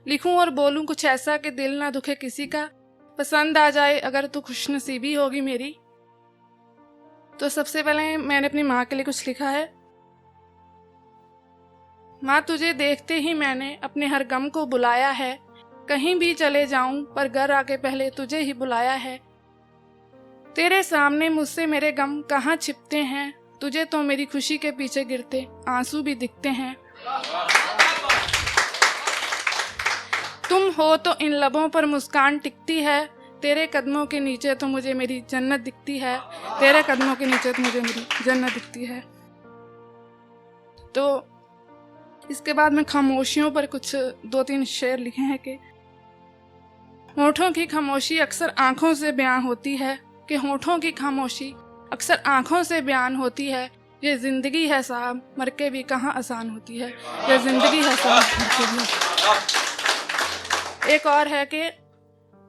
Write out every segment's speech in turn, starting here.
लिखूं और बोलूं कुछ ऐसा कि दिल ना दुखे किसी का, पसंद आ जाए अगर तू खुशनसीबी होगी मेरी। तो सबसे पहले मैंने अपनी माँ के लिए कुछ लिखा है। माँ, तुझे देखते ही मैंने अपने हर गम को बुलाया है, कहीं भी चले जाऊं पर घर आके पहले तुझे ही बुलाया है। तेरे सामने मुझसे मेरे गम कहाँ छिपते हैं, तुझे तो मेरी खुशी के पीछे गिरते आंसू भी दिखते हैं। तुम हो तो इन लबों पर मुस्कान टिकती है, तेरे कदमों के नीचे तो मुझे मेरी जन्नत दिखती है, तेरे कदमों के नीचे तो मुझे मेरी जन्नत दिखती है। तो इसके बाद मैं खामोशियों पर कुछ 2-3 शेर लिखे हैं कि होठों की खामोशी अक्सर आंखों से बयां होती है, कि होठों की खामोशी अक्सर आंखों से बयान होती है। ये जिंदगी है साहब, मर के भी कहाँ आसान होती है, ये जिंदगी है साहब, मर के भी। एक और है कि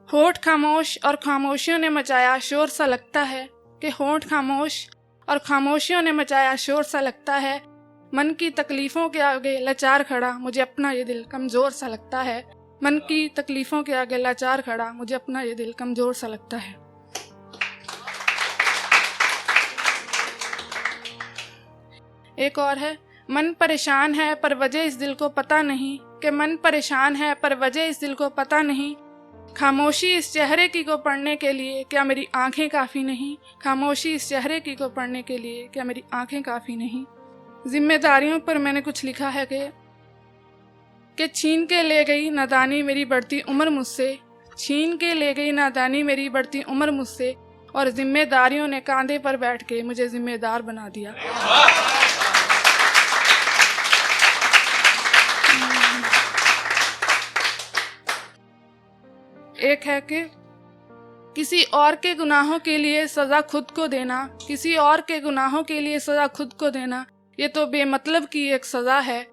होठ खामोश और खामोशियों ने मचाया शोर सा लगता है, कि होठ खामोश और खामोशियों ने मचाया शोर सा लगता है। मन की तकलीफों के आगे लाचार खड़ा मुझे अपना ये दिल कमजोर सा लगता है, मन की तकलीफों के आगे लाचार खड़ा मुझे अपना ये दिल कमजोर सा लगता है। एक और है, मन परेशान है पर वजह इस दिल को पता नहीं, कि मन परेशान है पर वजह इस दिल को पता नहीं। खामोशी इस चेहरे की को पढ़ने के लिए क्या मेरी आंखें काफ़ी नहीं, खामोशी इस चेहरे की को पढ़ने के लिए क्या मेरी आंखें काफ़ी नहीं। जिम्मेदारियों पर मैंने कुछ लिखा है कि छीन के ले गई नादानी मेरी बढ़ती उम्र मुझसे, छीन के ले गई नादानी मेरी बढ़ती उम्र मुझसे, और जिम्मेदारियों ने कांधे पर बैठ के मुझे जिम्मेदार बना दिया। एक है कि किसी और के गुनाहों के लिए सजा खुद को देना, किसी और के गुनाहों के लिए सजा खुद को देना, ये तो बेमतलब की एक सजा है।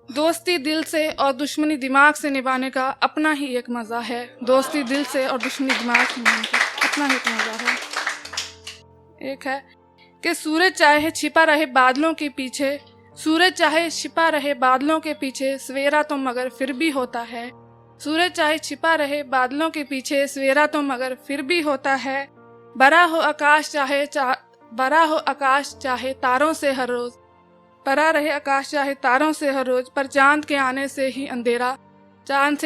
दोस्ती दिल से और दुश्मनी दिमाग से निभाने का अपना ही एक मज़ा है, दोस्ती दिल से और दुश्मनी दिमाग से निभाने का अपना ही एक मज़ा है। एक है कि सूरज चाहे छिपा रहे बादलों के पीछे, सूरज चाहे छिपा रहे बादलों के पीछे, सवेरा तो मगर फिर भी होता है। सूरज चाहे छिपा रहे बादलों के पीछे, सवेरा तो मगर फिर भी होता है। बड़ा हो आकाश चाहे तारों से हर रोज, बड़ा रहे आकाश चाहे तारों से हर रोज, पर चांद के आने से ही अंधेरा, चांद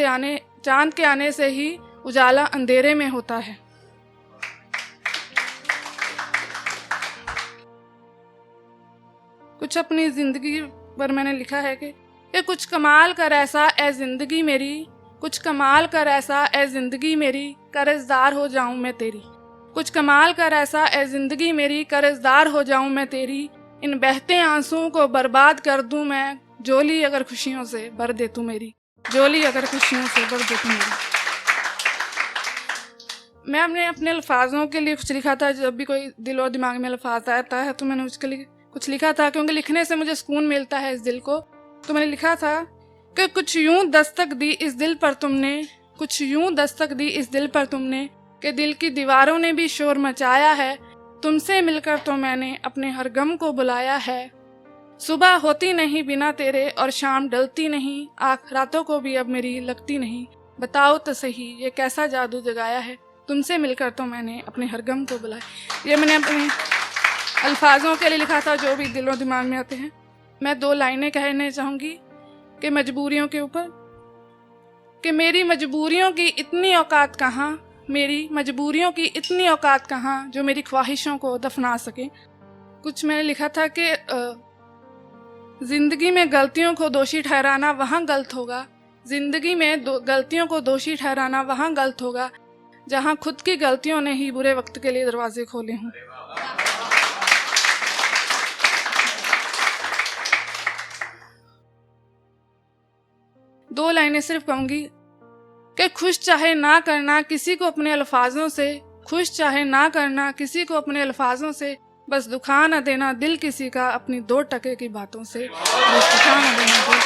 के आने से ही उजाला अंधेरे में होता है। कुछ अपनी जिंदगी पर मैंने लिखा है कि कुछ कमाल कर ऐसा ए जिंदगी मेरी, कुछ कमाल कर ऐसा ए जिंदगी मेरी, कर्जदार हो जाऊं मैं तेरी। कुछ कमाल कर ऐसा ए जिंदगी मेरी, कर्जदार हो जाऊं मैं तेरी। इन बहते आंसुओं को बर्बाद कर दूं मैं, झोली अगर खुशियों से भर दे तू मेरी, झोली अगर खुशियों से भर दे तू मेरी। मैं अपने अल्फाजों के लिए कुछ लिखा था। जब भी कोई दिल और दिमाग में अल्फाज आता है तो मैंने उसके लिए कुछ लिखा था, क्योंकि लिखने से मुझे सुकून मिलता है इस दिल को। तो मैंने लिखा था कि कुछ यूं दस्तक दी इस दिल पर तुमने, कुछ यूं दस्तक दी इस दिल पर तुमने, कि दिल की दीवारों ने भी शोर मचाया है। तुमसे मिलकर तो मैंने अपने हर गम को बुलाया है। सुबह होती नहीं बिना तेरे और शाम डलती नहीं, आँख रातों को भी अब मेरी लगती नहीं। बताओ तो सही ये कैसा जादू जगाया है, तुमसे मिलकर तो मैंने अपने हर गम को बुलाया। ये मैंने अपने अल्फाजों के लिए लिखा था जो भी दिलों दिमाग में आते हैं। मैं 2 लाइनें कहने चाहूँगी कि मजबूरियों के ऊपर, कि मेरी मजबूरियों की इतनी औकात कहाँ, मेरी मजबूरियों की इतनी औकात कहाँ जो मेरी ख्वाहिशों को दफना सके। कुछ मैंने लिखा था कि जिंदगी में गलतियों को दोषी ठहराना वहाँ गलत होगा, जिंदगी में गलतियों को दोषी ठहराना वहाँ गलत होगा, जहाँ खुद की गलतियों ने ही बुरे वक्त के लिए दरवाजे खोले हों। दो लाइनें सिर्फ कहूँगी कि खुश चाहे ना करना किसी को अपने अल्फाजों से, खुश चाहे ना करना किसी को अपने अल्फाजों से, बस दुखा न देना दिल किसी का अपनी 2 टके की बातों से, बस दुखा न देना दिल